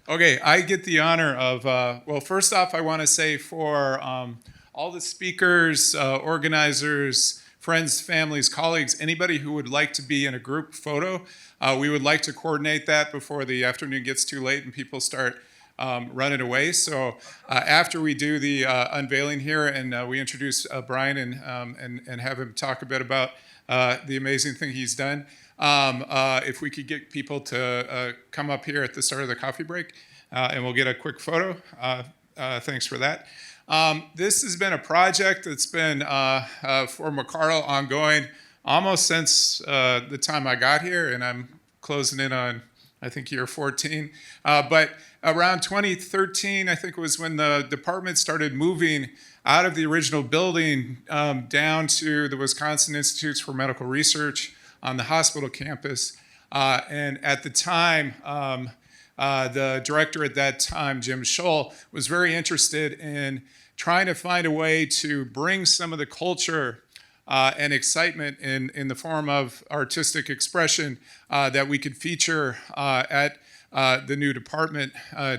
Okay, I get the honor of, well, first off, I want to say for all the speakers, organizers, friends, families, colleagues, anybody who would like to be in a group photo, we would like to coordinate that before the afternoon gets too late and people start running away. So after we do the unveiling here and we introduce Brian and have him talk a bit about the amazing thing he's done, if we could get people to come up here at the start of the coffee break, and we'll get a quick photo. Thanks for that. This has been a project that's been for McArdle ongoing almost since the time I got here, and I'm closing in on, I think, year 14. But around 2013, I think, was when the department started moving out of the original building down to the Wisconsin Institutes for Medical Research on the hospital campus. And at the time, the director at that time, Jim Scholl, was very interested in trying to find a way to bring some of the culture and excitement in the form of artistic expression that we could feature at the new department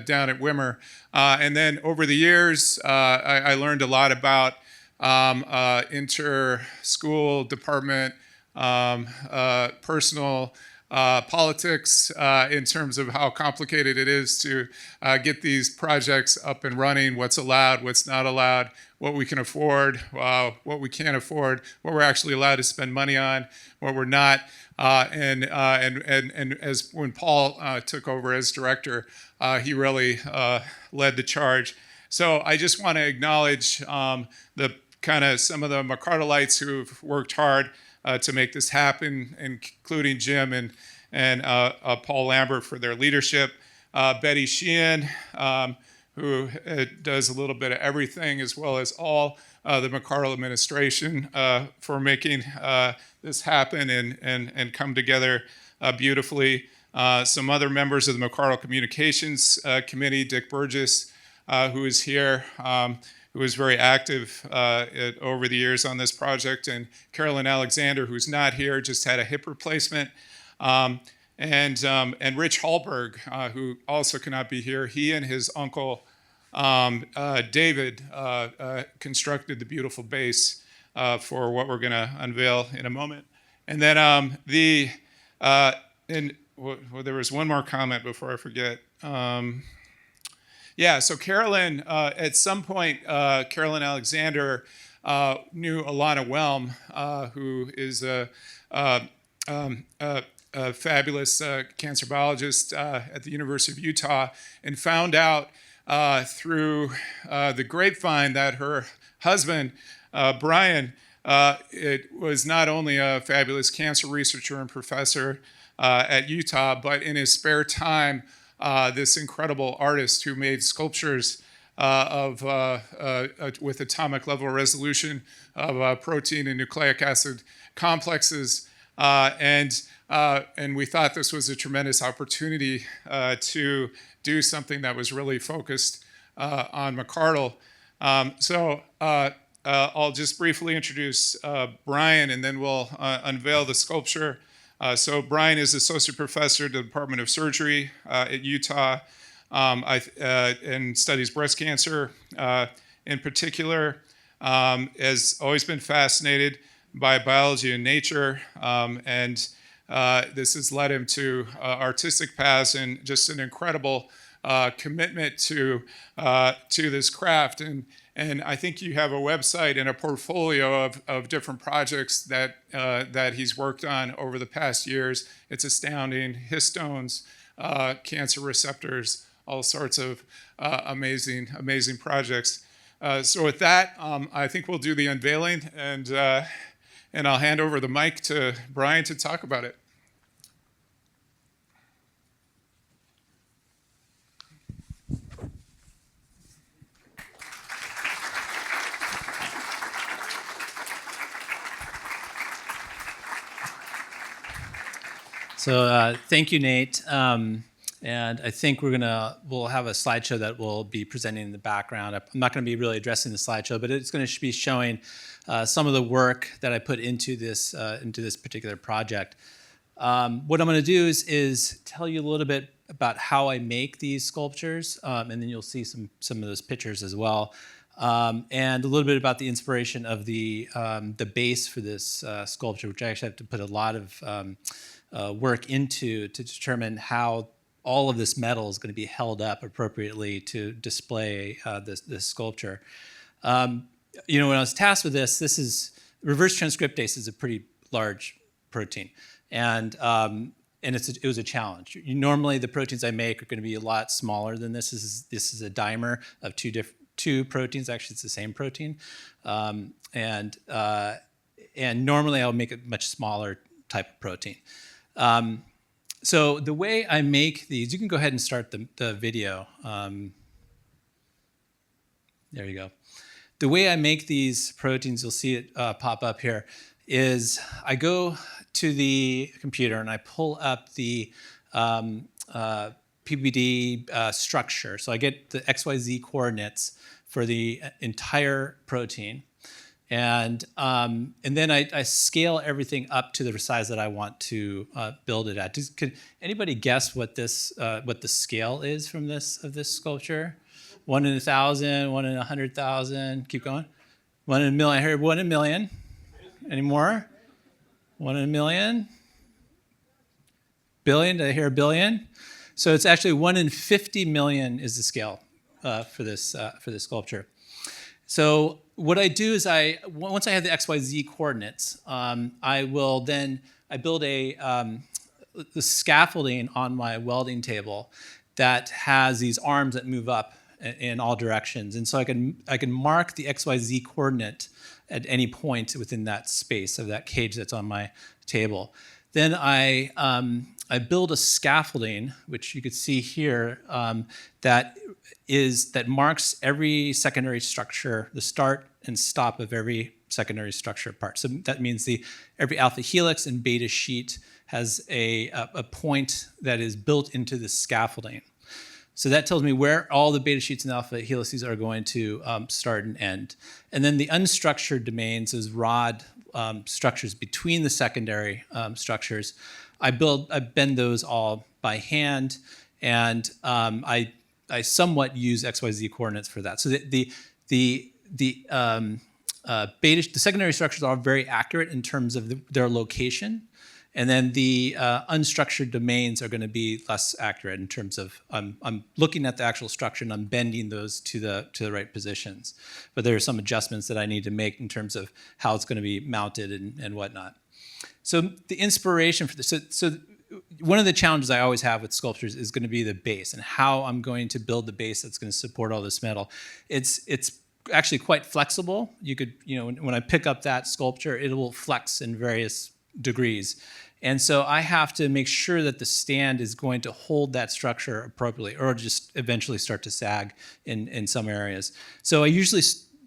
down at Wimmer. And then over the years, I learned a lot about inter-school department personal politics in terms of how complicated it is to get these projects up and running, what's allowed, what's not allowed, what we can afford, what we can't afford, what we're actually allowed to spend money on, what we're not. And as when Paul took over as director, he really led the charge. So I just want to acknowledge the kind of some of the McArdleites who've worked hard to make this happen, including Jim and Paul Lambert for their leadership. Betty Sheehan, who does a little bit of everything, as well as all the McArdle administration for making this happen and come together beautifully. Some other members of the McArdle Communications Committee, Dick Burgess, who is here, who was very active over the years on this project, and Carolyn Alexander, who's not here, just had a hip replacement, and Rich Hallberg, who also cannot be here. He and his uncle David constructed the beautiful base for what we're going to unveil in a moment. And then there was one more comment before I forget. Yeah, so Carolyn, at some point, Carolyn Alexander knew Alana Whelm, who is a fabulous cancer biologist at the University of Utah, and found out through the grapevine that her husband, Brian, it was not only a fabulous cancer researcher and professor at Utah, but in his spare time, this incredible artist who made sculptures with atomic level resolution of protein and nucleic acid complexes, and we thought this was a tremendous opportunity to do something that was really focused on McArdle. So I'll just briefly introduce Brian, and then we'll unveil the sculpture. So Brian is associate professor at the Department of Surgery at Utah, and studies breast cancer in particular. Has always been fascinated by biology and nature, and this has led him to artistic paths and just an incredible commitment to this craft. And I think you have a website and a portfolio of different projects that he's worked on over the past years. It's astounding. Histones, cancer receptors, all sorts of amazing projects. So with that, I think we'll do the unveiling, and I'll hand over the mic to Brian to talk about it. So thank you, Nate. And I think we'll have a slideshow that we'll be presenting in the background. I'm not going to be really addressing the slideshow, but it's going to be showing some of the work that I put into this particular project. What I'm going to do is tell you a little bit about how I make these sculptures, and then you'll see some of those pictures as well, and a little bit about the inspiration of the base for this sculpture, which I actually have to put a lot of work into to determine how all of this metal is going to be held up appropriately to display this sculpture. When I was tasked with this is reverse transcriptase is a pretty large protein, and it was a challenge. Normally, the proteins I make are going to be a lot smaller than this. This is a dimer of two proteins. Actually, it's the same protein, and normally I'll make a much smaller type of protein. So the way I make these, you can go ahead and start the video. There you go. The way I make these proteins, you'll see it pop up here, is I go to the computer and I pull up the PBD structure. So I get the XYZ coordinates for the entire protein. And then I scale everything up to the size that I want to build it at. Can anybody guess what the scale is from this sculpture? 1 in 1,000, 1 in 100,000. Keep going. 1 in a million. I heard 1 in a million. Any more? 1 in a million. Billion. Did I hear a billion? So it's actually 1 in 50 million is the scale for this sculpture. So what I do is once I have the XYZ coordinates, I build the scaffolding on my welding table that has these arms that move up in all directions, and so I can mark the XYZ coordinate at any point within that space of that cage that's on my table. Then I build a scaffolding, which you could see here, that marks every secondary structure, the start and stop of every secondary structure part. So that means every alpha helix and beta sheet has a point that is built into the scaffolding. So that tells me where all the beta sheets and alpha helices are going to start and end. And then the unstructured domains, those rod structures between the secondary structures, I bend those all by hand, and I somewhat use XYZ coordinates for that. So the secondary structures are very accurate in terms of their location, and then the unstructured domains are going to be less accurate in terms of I'm looking at the actual structure and I'm bending those to the right positions. But there are some adjustments that I need to make in terms of how it's going to be mounted and whatnot. So the inspiration for this. So one of the challenges I always have with sculptures is going to be the base and how I'm going to build the base that's going to support all this metal. It's actually quite flexible. You could, when I pick up that sculpture, it will flex in various degrees. And so I have to make sure that the stand is going to hold that structure appropriately, or just eventually start to sag in some areas. So I usually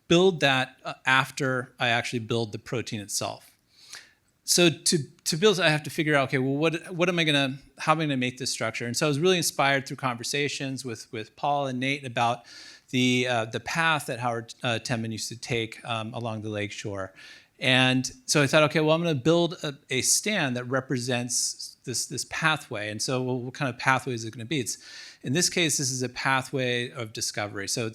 build that after I actually build the protein itself. So to build, I have to figure out, okay, well, how am I gonna make this structure? And so I was really inspired through conversations with Paul and Nate about the path that Howard Temin used to take along the lakeshore. And so I thought, okay, well, I'm going to build a stand that represents this pathway. And so, well, what kind of pathway is it going to be? In this case, this is a pathway of discovery. So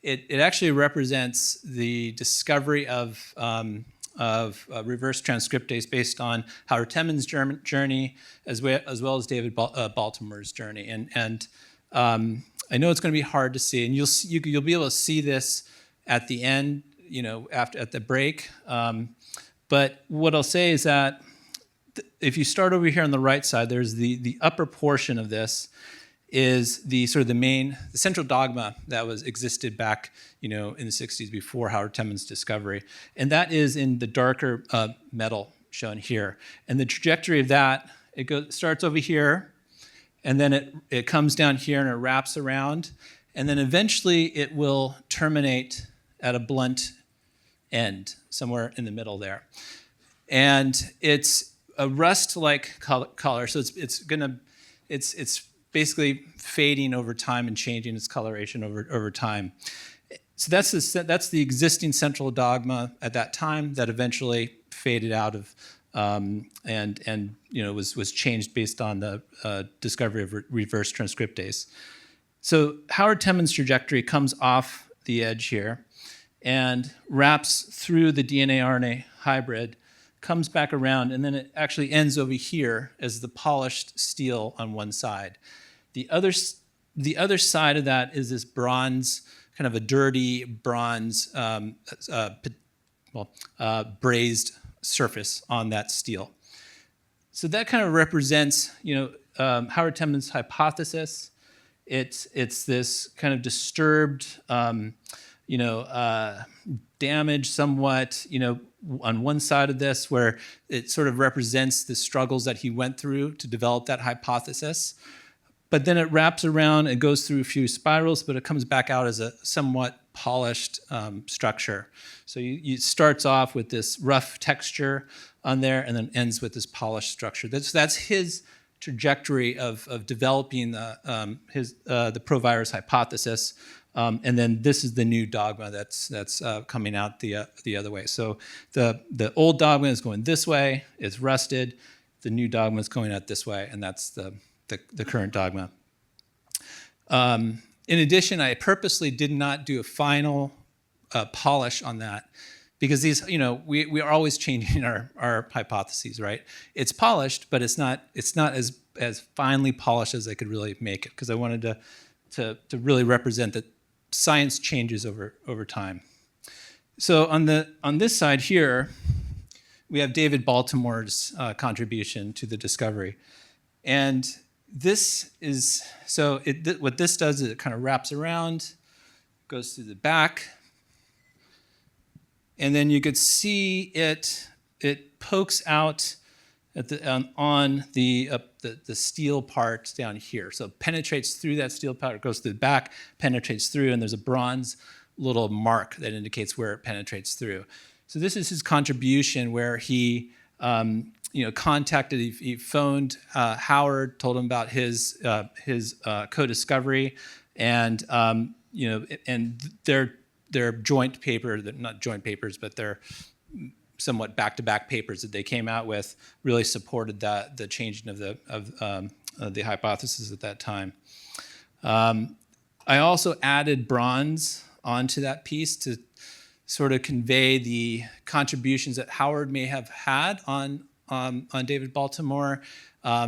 it actually represents the discovery of reverse transcriptase based on Howard Temin's journey, as well as David Baltimore's journey. And I know it's going to be hard to see, and you'll be able to see this at the end, at the break. But what I'll say is that if you start over here on the right side, there's the upper portion of this is the central dogma that existed back, in the 60s before Howard Temin's discovery. And that is in the darker metal shown here. And the trajectory of that, starts over here, and then it comes down here and it wraps around. And then eventually it will terminate at a blunt end, somewhere in the middle there. And it's a rust-like color, so it's basically fading over time and changing its coloration over time. So that's the existing central dogma at that time that eventually faded out and was changed based on the discovery of reverse transcriptase. So Howard Temin's trajectory comes off the edge here and wraps through the DNA-RNA hybrid, comes back around, and then it actually ends over here as the polished steel on one side. The other side of that is this bronze, kind of a dirty bronze brazed surface on that steel. So that kind of represents, Howard Temin's hypothesis. It's this kind of disturbed, damage somewhat, on one side of this, where it sort of represents the struggles that he went through to develop that hypothesis. But then it wraps around and goes through a few spirals, but it comes back out as a somewhat polished structure. So it starts off with this rough texture on there and then ends with this polished structure. That's his trajectory of developing the provirus hypothesis. And then this is the new dogma that's coming out the other way. So the old dogma is going this way, it's rusted. The new dogma is going out this way, and that's the current dogma. In addition, I purposely did not do a final polish on that because these, we are always changing our hypotheses, right? It's polished, but it's not as finely polished as I could really make it because I wanted to really represent that science changes over time. So on this side here, we have David Baltimore's contribution to the discovery, and this is what this does is it kind of wraps around, goes through the back, and then you could see it pokes out at on the steel part down here. So it penetrates through that steel part, it goes through the back, penetrates through, and there's a bronze little mark that indicates where it penetrates through. So this is his contribution where he contacted, he phoned Howard, told him about his co-discovery, and and their joint paper, not joint papers, but their somewhat back-to-back papers that they came out with really supported the changing of the hypothesis at that time. I also added bronze onto that piece to sort of convey the contributions that Howard may have had on David Baltimore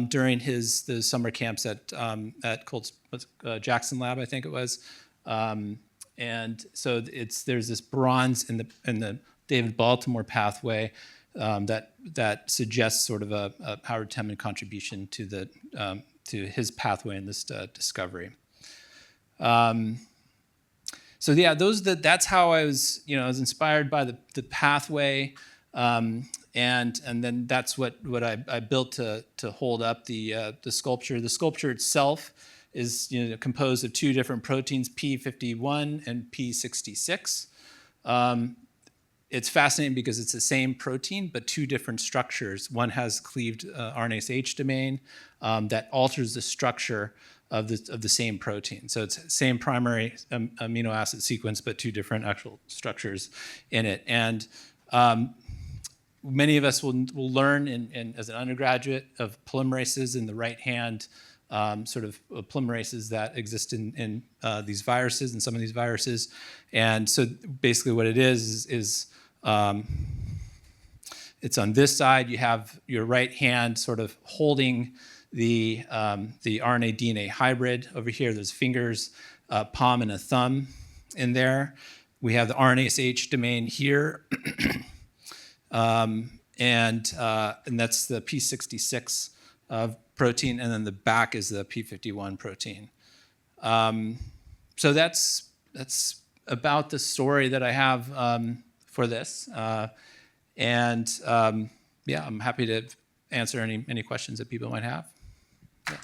during the summer camps at Colt's Jackson Lab, I think it was, and so there's this bronze in the David Baltimore pathway that suggests sort of a Howard Temin contribution to his pathway in this discovery. So yeah, that's how I was I was inspired by the pathway. And then that's what I built to hold up the sculpture. The sculpture itself is composed of two different proteins, P51 and P66. It's fascinating because it's the same protein but two different structures. One has cleaved RNase H domain that alters the structure of the same protein. So it's same primary amino acid sequence but two different actual structures in it. And many of us will learn as an undergraduate of polymerases in the right hand, sort of polymerases that exist in these viruses, in some of these viruses. And so basically what it is it's on this side, you have your right hand sort of holding the RNA DNA hybrid. Over here, there's fingers, palm and a thumb in there. We have the RNase H domain here. And that's the P66 protein, and then the back is the P51 protein. So that's about the story that I have for this. And I'm happy to answer any questions that people might have. Yeah.